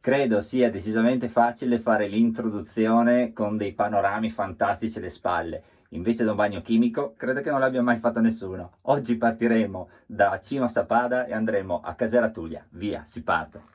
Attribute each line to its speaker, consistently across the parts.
Speaker 1: Credo sia decisamente facile fare l'introduzione con dei panorami fantastici alle spalle. Invece da un bagno chimico, credo che non l'abbia mai fatto nessuno. Oggi partiremo da Cima Sappada e andremo a Casera Tulia. Via, si parte!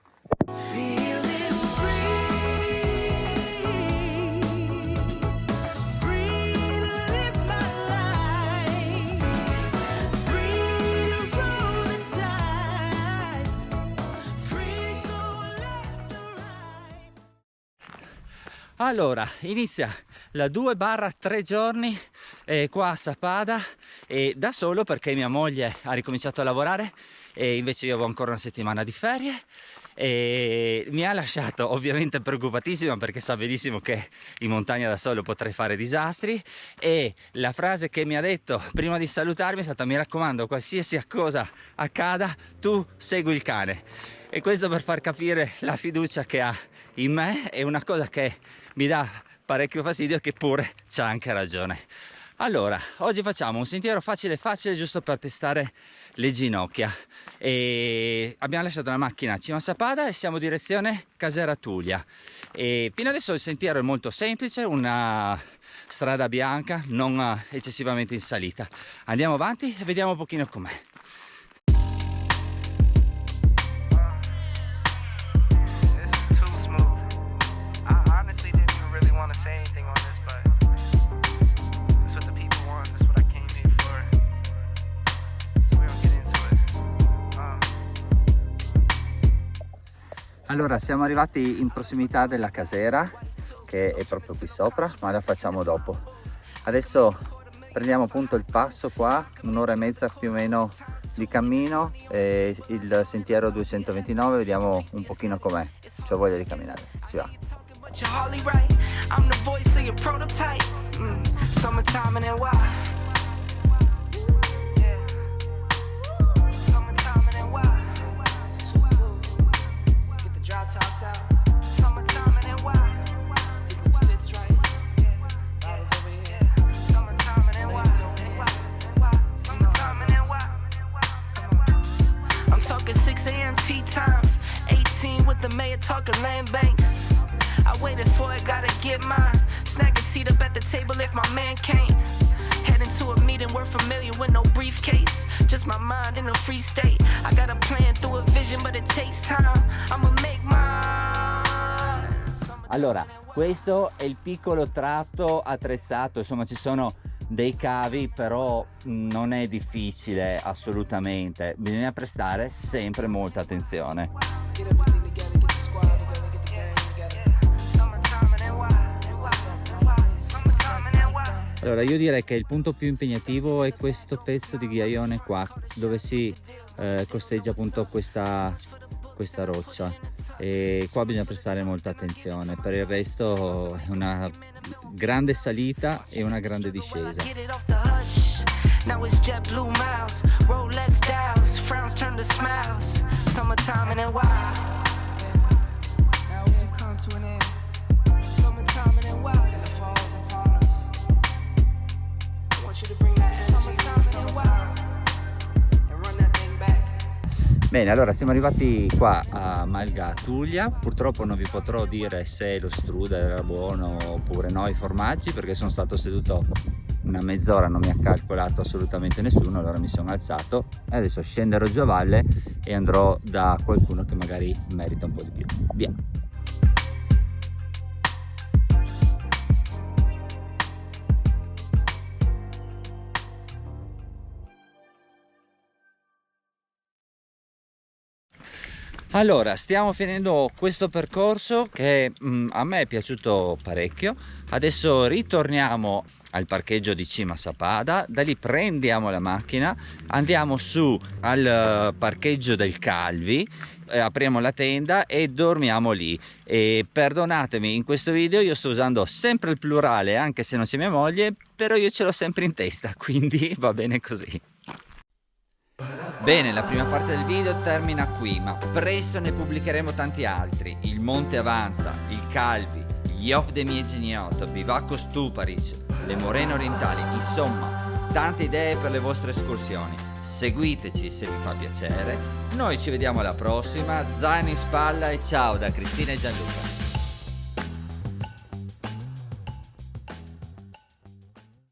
Speaker 2: Allora, inizia la 2/3 giorni qua a Sappada, e da solo perché mia moglie ha ricominciato a lavorare e invece io avevo ancora una settimana di ferie, e mi ha lasciato ovviamente preoccupatissima perché sa benissimo che in montagna da solo potrei fare disastri, e la frase che mi ha detto prima di salutarmi è stata: mi raccomando, qualsiasi cosa accada tu segui il cane. E questo per far capire la fiducia che ha in me. È una cosa che mi dà parecchio fastidio, che pure c'ha anche ragione. Allora, oggi facciamo un sentiero facile giusto per testare le ginocchia, e abbiamo lasciato la macchina a Cima Sappada e siamo direzione Casera Tulia. E fino adesso il sentiero è molto semplice, una strada bianca non eccessivamente in salita. Andiamo avanti e vediamo un pochino com'è. Allora, siamo arrivati in prossimità della casera, che è proprio qui sopra, ma la facciamo dopo. Adesso prendiamo appunto il passo qua, 1 ora e mezza più o meno di cammino, e il sentiero 229, vediamo un pochino com'è. C'ho voglia di camminare, si va.
Speaker 3: Talking 6 a.m. tea times, 18 with the mayor talking land banks. I waited for it, gotta get mine. Snag a seat up at the table if my man came. Heading to a meeting, we're familiar with no briefcase. Just my mind in a free state. I got a plan through a vision, but it takes time. I'ma make mine.
Speaker 2: Allora, questo è il piccolo tratto attrezzato, insomma ci sono dei cavi, però non è difficile assolutamente, bisogna prestare sempre molta attenzione. Allora, io direi che il punto più impegnativo è questo pezzo di ghiaione qua, dove si costeggia appunto questa roccia, e qua bisogna prestare molta attenzione. Per il resto è una grande salita e una grande discesa. Bene, allora siamo arrivati qua a Malga Tulia. Purtroppo non vi potrò dire se lo strudel era buono oppure no, i formaggi, perché sono stato seduto una mezz'ora, non mi ha calcolato assolutamente nessuno. Allora mi sono alzato e adesso scenderò giù a valle e andrò da qualcuno che magari merita un po' di più. Via! Allora, stiamo finendo questo percorso che a me è piaciuto parecchio. Adesso ritorniamo al parcheggio di Cima Sappada, da lì prendiamo la macchina, andiamo su al parcheggio del Calvi, apriamo la tenda e dormiamo lì. E perdonatemi, in questo video io sto usando sempre il plurale, anche se non c'è mia moglie, però io ce l'ho sempre in testa, quindi va bene così. Bene, la prima parte del video termina qui, ma presto ne pubblicheremo tanti altri. Il Monte Avanza, il Calvi, gli Off dei miei Geniotto, Bivacco Stuparic, le Morene Orientali, insomma, tante idee per le vostre escursioni. seguiteci se vi fa piacere. Noi ci vediamo alla prossima, zaino in spalla e ciao da Cristina e Gianluca.